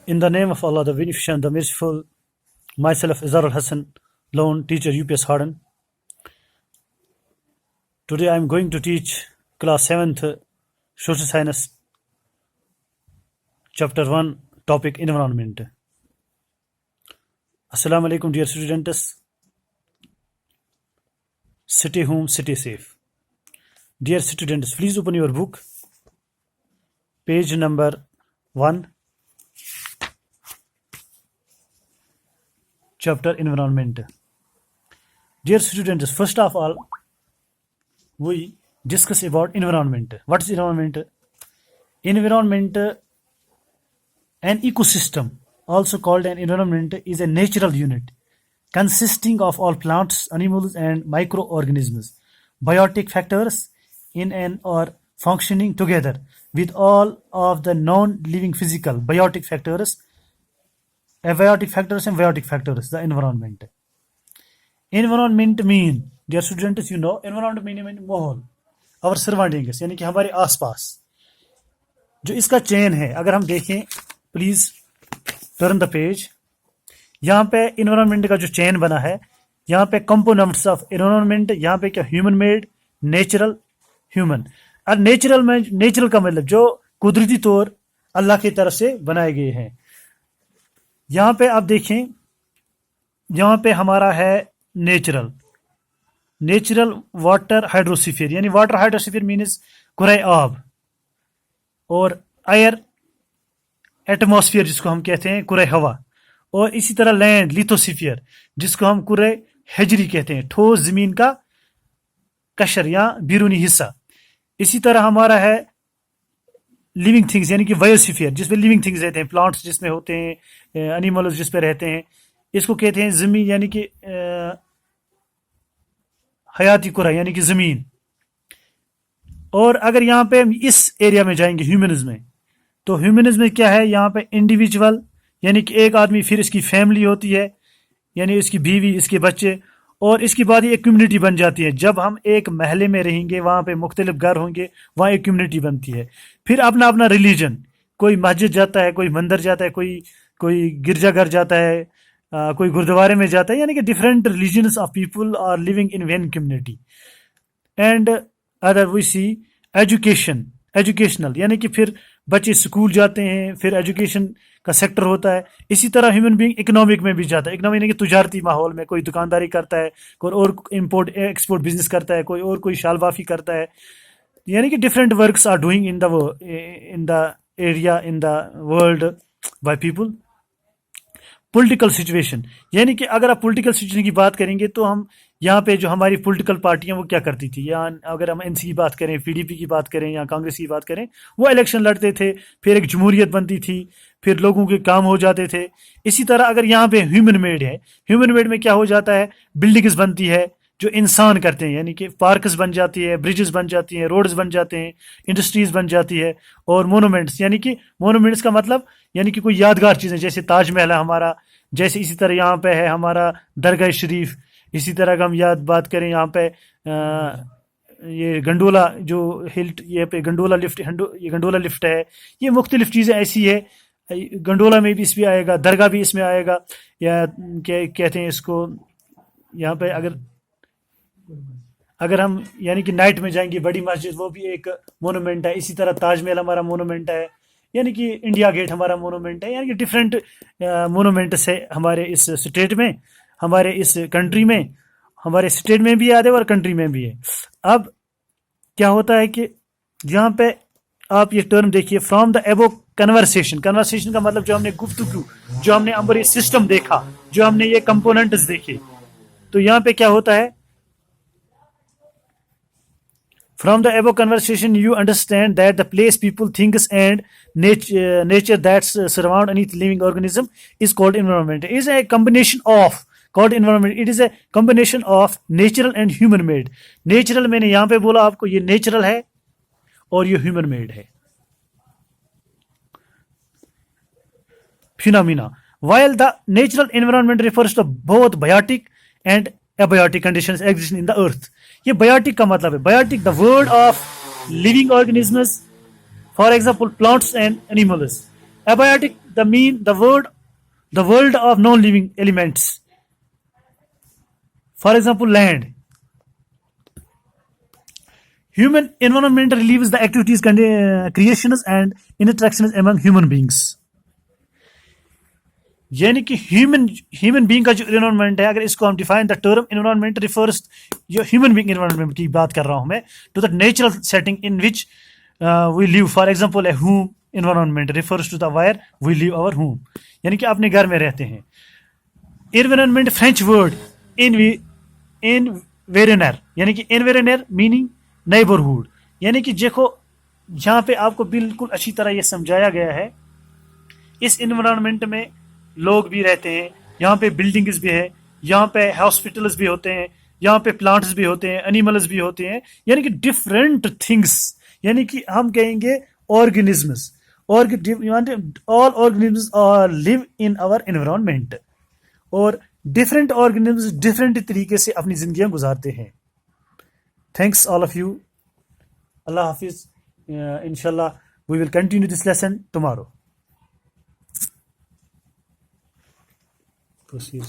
In the name of Allah, the Beneficent, the Merciful, myself, Izarul Hassan, lone teacher, UPS Harden. Today I am going to teach class 7th Social Science, Chapter 1, topic Environment. Assalamu alaikum, dear students. Stay home, stay safe. Dear students, please open your book, page number 1, chapter Environment. Dear students, first of all, we discuss about environment. What is environment? Environment, an ecosystem, also called an environment, is a natural unit consisting of all plants, animals, and microorganisms. Biotic factors in an or functioning together with all of the non-living physical biotic factors, abiotic factors and biotic factors, the environment. Environment mean, dear students, you know, environment mean माहौल, our surroundings, यानी कि हमारे आसपास जो इसका chain है. अगर हम देखें, प्लीज टर्न द पेज. यहाँ पे इन्वायरमेंट का जो चेन बना है, यहाँ पे कंपोनेंट्स ऑफ इन्वायरमेंट, यहाँ पे क्या ह्यूमन मेड, नेचुरल, ह्यूमन. और नेचुरल में, नेचुरल का मतलब जो कुदरती तौर अल्लाह की तरफ से बनाए गए हैं. यहाँ पे आप देखें, यहाँ पे हमारा है नेचुरल, नेचुरल वाटर हाइड्रोस्फीयर, यानी वाटर हाइड्रोस्फीयर मीन्स कुराए आब, और एयर एटमॉस्फेयर जिसको हम कहते हैं कुराए हवा, और इसी तरह लैंड लिथोस्फीयर जिसको हम कुराए हजरी कहते हैं, ठोस जमीन का कशर या बिरूनी हिस्सा. इसी तरह हमारा है लिविंग थिंग्स, यानी कि बायोस्फीयर जिसमें लिविंग थिंग्स रहते हैं, प्लांट्स जिसमें होते हैं, एनिमल्स जिस पे रहते हैं, इसको कहते हैं जमीन, यानी कि हयाती कुरा यानी कि जमीन. और अगर यहाँ पे हम इस एरिया में जाएंगे ह्यूमनिज्म में, तो ह्यूमनिज्म में क्या है, यहाँ पे इंडिविजुअल यानी कि एक आदमी, फिर इसकी फैमिली होती है, यानी इसकी बीवी, इसके बच्चे, और इसके बाद एक कम्युनिटी बन जाती है. जब हम एक महल्ले में रहेंगे, वहाँ पे मुख्तलिफ घर होंगे, वहाँ एक कम्युनिटी बनती है. फिर अपना अपना रिलीजन, कोई मस्जिद जाता है, कोई मंदिर जाता है, कोई गिरजाघर जाता है, कोई गुरुद्वारे में जाता है, यानी कि different religions of people are living in one community. And other we see education, educational यानी कि फिर बच्चे स्कूल जाते हैं, फिर एजुकेशन का सेक्टर होता है. इसी तरह ह्यूमन बीइंग इकोनॉमिक में भी जाता है, इकोनॉमिक यानी कि तुजारती माहौल में कोई दुकानदारी करता है, कोई और इम्पोर्ट एक्सपोर्ट बिजनेस करता है, कोई शाल बाफी करता है, यानी कि different works are doing in the area in the world by people. Political situation, यानी कि अगर आप पॉलिटिकल सिचुएशन की बात करेंगे तो हम यहाँ पे जो हमारी पॉलिटिकल पार्टियां वो क्या करती थी, या अगर हम एनसी की बात करें, पीडीपी की बात करें, या कांग्रेस की बात करें, वो इलेक्शन लड़ते थे, फिर एक जमहूरियत बनती थी, फिर लोगों के काम हो जाते थे. इसी तरह अगर यहाँ पे ह्यूमन मेड है, ह्यूमन मेड में क्या हो जाता है, बिल्डिंग्स बनती है जो इंसान करते हैं, यानी कि पार्क्स बन जाती है, ब्रिजेस बन जाती हैं, रोड्स बन जाते हैं, इंडस्ट्रीज बन जाती है, और मोनूमेंट्स, यानी कि मोनूमेंट्स का मतलब यानी कि कोई यादगार चीज़ें, जैसे ताजमहल है हमारा, जैसे इसी तरह यहाँ पे है हमारा दरगाह शरीफ. इसी तरह का हम बात करें यहाँ पे ये गंडोला जो हिल्ट, ये पे गंडोला लिफ्ट, ये गंडोला लिफ्ट है, ये मुख्तलिफ चीज़ें ऐसी है. गंडोला में भी इसमें आएगा, दरगाह भी इसमें आएगा, या क्या कहते हैं इसको, यहाँ पे अगर हम यानी कि नाइट में जाएंगे, बड़ी मस्जिद वो भी एक मोनूमेंट है. इसी तरह ताजमहल हमारा मोनूमेंट है, यानी कि इंडिया गेट हमारा मोनूमेंट है. यानी कि डिफरेंट मोनूमेंट्स है हमारे इस स्टेट में, हमारे इस कंट्री में, हमारे स्टेट में भी याद है और कंट्री में भी है. अब क्या होता है कि यहाँ पे आप ये टर्म देखिए, फ्रॉम द एबो कन्वर्सेशन, कन्वर्सेशन का मतलब जो हमने गुफ्तगू, जो हमने हमारे सिस्टम देखा, जो हमने ये कंपोनेंट्स देखे, तो यहाँ पे क्या होता है, from the above conversation you understand that the place, people, things and nature that surround any living organism is called environment. It is a combination of, called environment, it is a combination of natural and human made. Natural मैंने यहाँ पे बोला आपको, ये natural है और ये human made है. Phenomena. While the natural environment refers to both biotic and abiotic conditions exist in the earth. ये biotic का मतलब है, biotic the world of living organisms, for example plants and animals. Abiotic, the world of non-living elements. For example, land. Human environment relieves the activities, creations and interactions among human beings. यानी कि human being का जो environment है, अगर इसको हम define the term environment refers, जो human being environment की बात कर रहा हूं मैं, to the natural setting in which we live. For example a home environment refers to the where we live our home, यानी कि अपने घर में रहते हैं. इन्वायरमेंट फ्रेंच वर्ड इनवेरेनर, यानी कि इनवेरेनर मीनिंग नेबरहुड, यानी कि देखो यहाँ पे आपको बिल्कुल अच्छी तरह ये समझाया गया है. इस इन्वायरमेंट में लोग भी रहते हैं, यहाँ पे बिल्डिंग्स भी है, यहाँ पे हॉस्पिटल्स भी होते हैं, यहाँ पे प्लांट्स भी होते हैं, एनिमल्स भी होते हैं, यानी कि डिफरेंट थिंग्स, यानी कि हम कहेंगे organisms. All organisms live in our environment, और डिफरेंट ऑर्गेनिजम्स डिफरेंट तरीके से अपनी जिंदगियां गुजारते हैं. Thanks all of you. Allah Hafiz. Inshallah, we will continue this lesson tomorrow. Proceed.